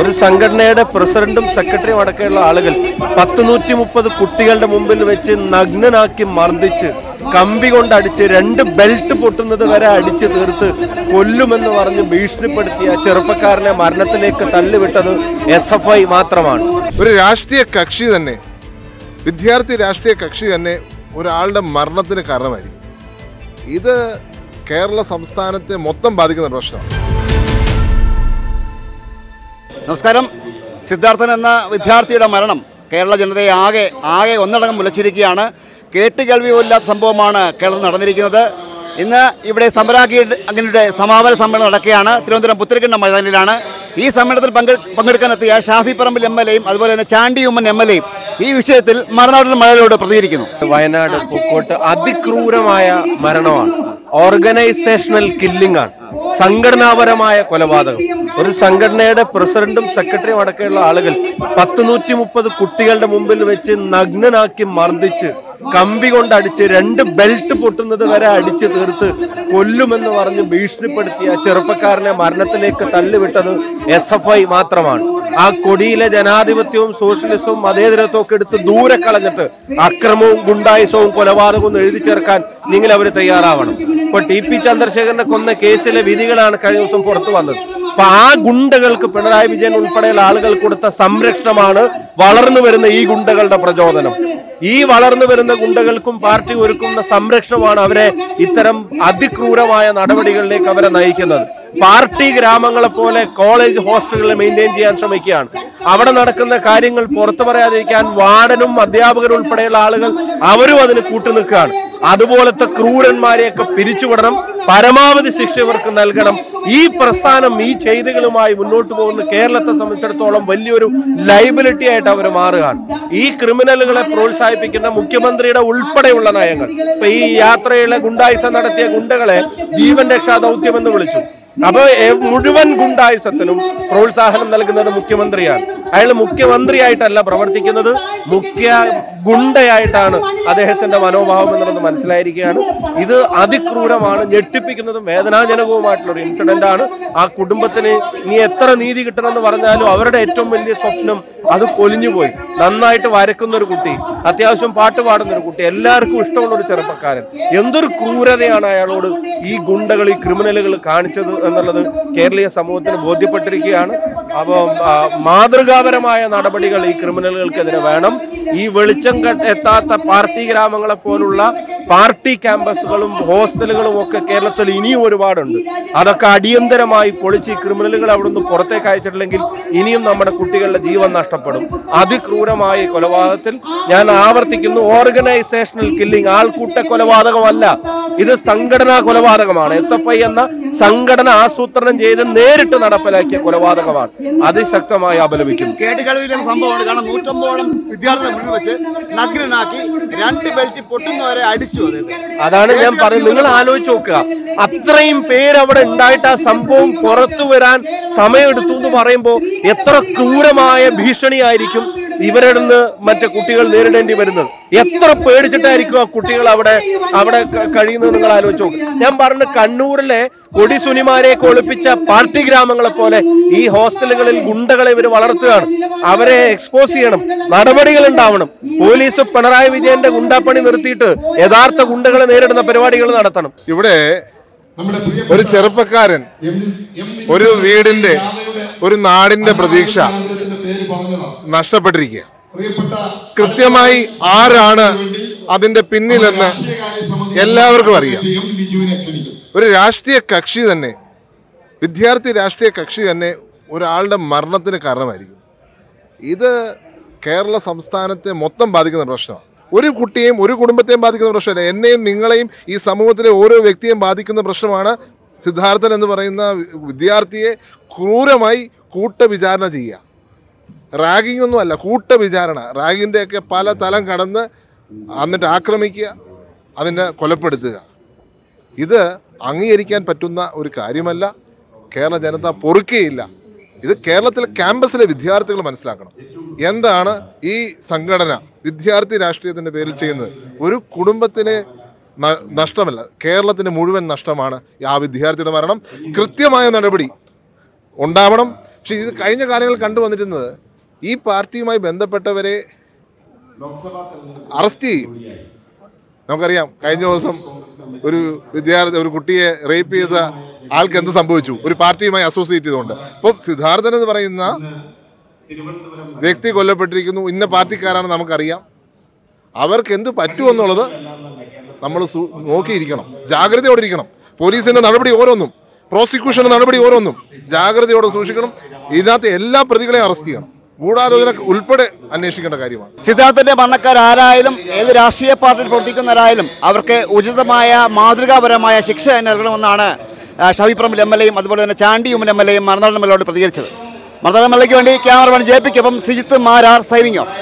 ഒരു സംഘടനയുടെ പ്രസിഡന്റും സെക്രട്ടറിയും അടക്കമുള്ള ആളുകൾ 130 കുട്ടികളുടെ മുമ്പിൽ വെച്ച് നഗ്നനാക്കി മർദ്ദിച്ച് കമ്പി കൊണ്ടടിച്ച് 2 ബെൽറ്റ് പൊട്ടുന്നത് വരെ അടിച്ചു തീർത്ത് കൊല്ലുമെന്ന് പറഞ്ഞ് ഭീഷണിപ്പെടുത്തിയ ചെറുപ്പക്കാരനെ മരണത്തിലേക്ക് തള്ളിവിട്ടത് SFI മാത്രമാണ്. ഒരു രാഷ്ട്രീയ കക്ഷി തന്നെ, വിദ്യാർത്ഥി രാഷ്ട്രീയ കക്ഷി തന്നെ ഒരാളുടെ മരണത്തിന് കാരണമായിരിക്കും. ഇത് കേരള സംസ്ഥാനത്തെ മൊത്തം ബാധിക്കുന്ന പ്രശ്നമാണ്. നമസ്കാരം. സിദ്ധാർത്ഥൻ എന്ന വിദ്യാർത്ഥിയുടെ മരണം കേരള ജനതയെ ആകെ ഒന്നടങ്കം മുലച്ചിരിക്കുകയാണ്. കേട്ടുകേൾവിയില്ലാത്ത സംഭവമാണ് കേരളത്തിൽ നടന്നിരിക്കുന്നത്. ഇന്ന് ഇവിടെ സമരാംഗങ്ങളുടെ സമാപന സമ്മേളനം നടക്കുകയാണ്. തിരുവനന്തപുരം പുത്തരിക്കണ്ടം മൈതാനിയിലാണ്. ഈ സമ്മേളനത്തിൽ പങ്കെടുക്കാനെത്തിയ ഷാഫി പറമ്പിൽ MLA യും അതുപോലെ തന്നെ ചാണ്ടി ഉമ്മൻ MLA യും ഈ വിഷയത്തിൽ മറുനാട്ടിലെ മലയാളിയോട് പ്രതികരിക്കുന്നു. വയനാട് പൂക്കോട്ട് അതിക്രൂരമായ മരണമാണ്. ഓർഗനൈസേഷണൽ കില്ലിംഗ് ആണ്, സംഘടനാപരമായ കൊലപാതകം. ഒരു സംഘടനയുടെ പ്രസിഡന്റും സെക്രട്ടറിയും അടക്കമുള്ള ആളുകൾ 130 കുട്ടികളുടെ മുമ്പിൽ വെച്ച് നഗ്നനാക്കി മർദ്ദിച്ച് കമ്പി കൊണ്ടടിച്ച് 2 ബെൽറ്റ് പൊട്ടുന്നത് വരെ അടിച്ചു തീർത്ത് കൊല്ലുമെന്ന് പറഞ്ഞ് ഭീഷണിപ്പെടുത്തിയ ചെറുപ്പക്കാരനെ മരണത്തിലേക്ക് തള്ളിവിട്ടത് SFI മാത്രമാണ്. ആ കൊടിയിലെ ജനാധിപത്യവും സോഷ്യലിസവും മതേതരത്വവും ഒക്കെ എടുത്ത് ദൂരെ കളഞ്ഞിട്ട് അക്രമവും ഗുണ്ടായുസവും കൊലപാതകവും എഴുതി ചേർക്കാൻ നിങ്ങൾ അവർ തയ്യാറാവണം. ഇപ്പൊ TP ചന്ദ്രശേഖരനെ കൊന്ന കേസിലെ വിധികളാണ് കഴിഞ്ഞ ദിവസം പുറത്തു വന്നത്. അപ്പൊ ആ ഗുണ്ടകൾക്ക് പിണറായി വിജയൻ ഉൾപ്പെടെയുള്ള ആളുകൾ കൊടുത്ത സംരക്ഷണമാണ് വളർന്നു വരുന്ന ഈ ഗുണ്ടകളുടെ പ്രചോദനം. ഈ വളർന്നു വരുന്ന ഗുണ്ടകൾക്കും പാർട്ടി ഒരുക്കുന്ന സംരക്ഷണമാണ് അവരെ ഇത്തരം അതിക്രൂരമായ നടപടികളിലേക്ക് അവരെ നയിക്കുന്നത്. പാർട്ടി ഗ്രാമങ്ങളെ പോലെ കോളേജ് ഹോസ്റ്റലുകളെ മെയിൻറ്റെയിൻ ചെയ്യാൻ ശ്രമിക്കുകയാണ്. അവിടെ നടക്കുന്ന കാര്യങ്ങൾ പുറത്തു പറയാതിരിക്കാൻ വാർഡനും അധ്യാപകരും ഉൾപ്പെടെയുള്ള ആളുകൾ അവരും അതിന് കൂട്ടുനിൽക്കുകയാണ്. അതുപോലത്തെ ക്രൂരന്മാരെയൊക്കെ പിരിച്ചുവിടണം, പരമാവധി ശിക്ഷ ഇവർക്ക് നൽകണം. ഈ പ്രസ്ഥാനം ഈ ചെയ്തികളുമായി മുന്നോട്ട് പോകുന്ന കേരളത്തെ സംബന്ധിച്ചിടത്തോളം വലിയൊരു ലൈബിലിറ്റി ആയിട്ട് അവർ മാറുകയാണ്. ഈ ക്രിമിനലുകളെ പ്രോത്സാഹിപ്പിക്കുന്ന മുഖ്യമന്ത്രിയുടെ ഉൾപ്പെടെയുള്ള നയങ്ങൾ, ഇപ്പൊ ഈ യാത്രയിലെ ഗുണ്ടായിസം നടത്തിയ ഗുണ്ടകളെ ജീവൻ രക്ഷാ ദൗത്യം എന്ന് വിളിച്ചു. അപ്പൊ മുഴുവൻ ഗുണ്ടായുസത്തിനും പ്രോത്സാഹനം നൽകുന്നത് മുഖ്യമന്ത്രിയാണ്. അയാൾ മുഖ്യമന്ത്രിയായിട്ടല്ല പ്രവർത്തിക്കുന്നത്, മുഖ്യ ഗുണ്ടയായിട്ടാണ് അദ്ദേഹത്തിന്റെ മനോഭാവം എന്നുള്ളത് മനസ്സിലായിരിക്കുകയാണ്. ഇത് അതിക്രൂരമാണ്, ഞെട്ടിപ്പിക്കുന്നതും വേദനാജനകവുമായിട്ടുള്ള ഒരു ഇൻസിഡന്റ് ആണ്. ആ കുടുംബത്തിന് ഇനി എത്ര നീതി കിട്ടണമെന്ന് പറഞ്ഞാലും അവരുടെ ഏറ്റവും വലിയ സ്വപ്നം അത് കൊലിഞ്ഞുപോയി. നന്നായിട്ട് വരക്കുന്ന ഒരു കുട്ടി, അത്യാവശ്യം പാട്ട് പാടുന്ന ഒരു കുട്ടി, എല്ലാവർക്കും ഇഷ്ടമുള്ള ഒരു ചെറുപ്പക്കാരൻ. എന്തൊരു ക്രൂരതയാണ് അയാളോട് ഈ ഗുണ്ടകൾ, ഈ ക്രിമിനലുകൾ കാണിച്ചത് എന്നുള്ളത് കേരളീയ സമൂഹത്തിന് ബോധ്യപ്പെട്ടിരിക്കുകയാണ്. അപ്പോൾ മാതൃകാപരമായ നടപടികൾ ഈ ക്രിമിനലുകൾക്കെതിരെ വേണം. ഈ വെളിച്ചം എത്താത്ത പാർട്ടി ഗ്രാമങ്ങളെ പോലുള്ള പാർട്ടി ക്യാമ്പസുകളും ഹോസ്റ്റലുകളും ഒക്കെ കേരളത്തിൽ ഇനിയും ഒരുപാടുണ്ട്. അതൊക്കെ അടിയന്തരമായി പൊളിച്ച് ഈ ക്രിമിനലുകൾ അവിടെ നിന്ന് പുറത്തേക്ക് അയച്ചിട്ടില്ലെങ്കിൽ ഇനിയും നമ്മുടെ കുട്ടികളുടെ ജീവൻ നഷ്ടപ്പെടും. അതിക്രൂരമായ കൊലപാതകത്തിൽ ഞാൻ ആവർത്തിക്കുന്നു, ഓർഗനൈസേഷണൽ കില്ലിംഗ്, ആൾക്കൂട്ട കൊലപാതകമല്ല, ഇത് സംഘടനാ കൊലപാതകമാണ്. SFI എന്ന സംഘടന ആസൂത്രണം ചെയ്ത് നേരിട്ട് നടപ്പിലാക്കിയ കൊലപാതകമാണ്. അതിശക്തമായി അപലപിക്കുന്നു. കേട്ടുകളിലെ സംഭവമാണ്. കാരണം 150ഓളം വിദ്യാർത്ഥികളെ മുന്നിൽ വെച്ച് നഗ്നനാക്കി 2 ബെൽറ്റ് പൊട്ടുന്നവരെ അടിച്ചു. അതാണ് ഞാൻ പറയുന്നത്. നിങ്ങൾ ആലോചിച്ച് നോക്കുക, അത്രയും പേര് അവിടെ ഉണ്ടായിട്ട് ആ സംഭവം പുറത്തു വരാൻ സമയമെടുത്തു എന്ന് പറയുമ്പോൾ എത്ര ക്രൂരമായ ഭീഷണിയായിരിക്കും ഇവരുടെ നിന്ന് മറ്റു കുട്ടികൾ നേരിടേണ്ടി വരുന്നത്. എത്ര പേടിച്ചിട്ടായിരിക്കും ആ കുട്ടികൾ അവിടെ കഴിയുന്നത് നിങ്ങൾ ആലോചിച്ച് നോക്കുക. ഞാൻ പറഞ്ഞു, കണ്ണൂരിലെ കൊടിസുനിമാരെ ഒളിപ്പിച്ച പാർട്ടി ഗ്രാമങ്ങളെ പോലെ ഈ ഹോസ്റ്റലുകളിൽ ഗുണ്ടകളെ ഇവർ വളർത്തുകയാണ്. അവരെ എക്സ്പോസ് ചെയ്യണം, നടപടികൾ ഉണ്ടാവണം. പോലീസ് പിണറായി വിജയന്റെ ഗുണ്ടാപ്പണി നിർത്തിയിട്ട് യഥാർത്ഥ ഗുണ്ടകളെ നേരിടുന്ന പരിപാടികൾ നടത്തണം. ഇവിടെ ഒരു ചെറുപ്പക്കാരൻ, ഒരു വീടിന്റെ, ഒരു നാടിന്റെ പ്രതീക്ഷ നഷ്ടപ്പെട്ടിരിക്കുക. കൃത്യമായി ആരാണ് അതിന്റെ പിന്നിലെന്ന് എല്ലാവർക്കും അറിയാം. ഒരു രാഷ്ട്രീയ കക്ഷി തന്നെ, വിദ്യാർത്ഥി രാഷ്ട്രീയ കക്ഷി തന്നെ ഒരാളുടെ മരണത്തിന് കാരണമായിരിക്കും. ഇത് കേരള സംസ്ഥാനത്തെ മൊത്തം ബാധിക്കുന്ന പ്രശ്നമാണ്. ഒരു കുട്ടിയെയും ഒരു കുടുംബത്തെയും ബാധിക്കുന്ന പ്രശ്നമല്ല, എന്നെയും നിങ്ങളെയും ഈ സമൂഹത്തിലെ ഓരോ വ്യക്തിയെയും ബാധിക്കുന്ന പ്രശ്നമാണ്. സിദ്ധാർത്ഥൻ എന്ന് പറയുന്ന വിദ്യാർത്ഥിയെ ക്രൂരമായി കൂട്ടവിചാരണ ചെയ്യുക. റാഗിംഗ് ഒന്നുമല്ല, കൂട്ടവിചാരണ. റാഗിൻ്റെയൊക്കെ പല തലം കടന്ന് എന്നിട്ട് ആക്രമിക്കുക, അതിനെ കൊലപ്പെടുത്തുക. ഇത് അംഗീകരിക്കാൻ പറ്റുന്ന ഒരു കാര്യമല്ല. കേരള ജനത പൊറുക്കുകയില്ല. ഇത് കേരളത്തിലെ ക്യാമ്പസിലെ വിദ്യാർത്ഥികൾ മനസ്സിലാക്കണം. എന്താണ് ഈ സംഘടന വിദ്യാർത്ഥി രാഷ്ട്രീയത്തിൻ്റെ പേരിൽ ചെയ്യുന്നത്? ഒരു കുടുംബത്തിനെ നഷ്ടമല്ല, കേരളത്തിന് മുഴുവൻ നഷ്ടമാണ് ആ വിദ്യാർത്ഥിയുടെ മരണം. കൃത്യമായ നടപടി ഉണ്ടാവണം. പക്ഷെ ഇത് കഴിഞ്ഞ കാലങ്ങളിൽ കണ്ടുവന്നിരുന്നത് ഈ പാർട്ടിയുമായി ബന്ധപ്പെട്ടവരെ അറസ്റ്റ് ചെയ്യും. നമുക്കറിയാം കഴിഞ്ഞ ദിവസം ഒരു കുട്ടിയെ റേപ്പ് ചെയ്ത ആൾക്ക് എന്ത് സംഭവിച്ചു, ഒരു പാർട്ടിയുമായി അസോസിയേറ്റ് ചെയ്തുകൊണ്ട്. അപ്പം സിദ്ധാർത്ഥൻ എന്ന് പറയുന്ന വ്യക്തി കൊല്ലപ്പെട്ടിരിക്കുന്നു, ഇന്ന പാർട്ടിക്കാരാണ് നമുക്കറിയാം. അവർക്ക് എന്ത് പറ്റുമെന്നുള്ളത് നമ്മൾ നോക്കിയിരിക്കണം, ജാഗ്രതയോടെ ഇരിക്കണം. പോലീസിന്റെ നടപടി ഓരോന്നും, പ്രോസിക്യൂഷന്റെ നടപടി ഓരോന്നും ജാഗ്രതയോടെ സൂക്ഷിക്കണം. ഇതിനകത്ത് എല്ലാ പ്രതികളെയും അറസ്റ്റ് ചെയ്യണം, ഗൂഢാലോചന ഉൾപ്പെടെ അന്വേഷിക്കേണ്ട കാര്യമാണ്. സിദ്ധാർത്ഥന്റെ മരണക്കാരായാലും ഏത് രാഷ്ട്രീയ പാർട്ടിയിൽ പ്രവർത്തിക്കുന്നവരായാലും അവർക്ക് ഉചിതമായ മാതൃകാപരമായ ശിക്ഷ നൽകണമെന്നാണ് ഷാഫി എം എൽ എയും അതുപോലെ തന്നെ ചാണ്ടി ഉമ്മൻ എം എൽ എയും മറുനാടൻ എം എൽ എയോട് പ്രതികരിച്ചത്. മറുനാടൻ എം എൽ എക്ക് വേണ്ടി ക്യാമറമാൻ JP-ക്കൊപ്പം ശ്രീജിത്ത് മാരാർ സൈനിങ് ഓഫ്.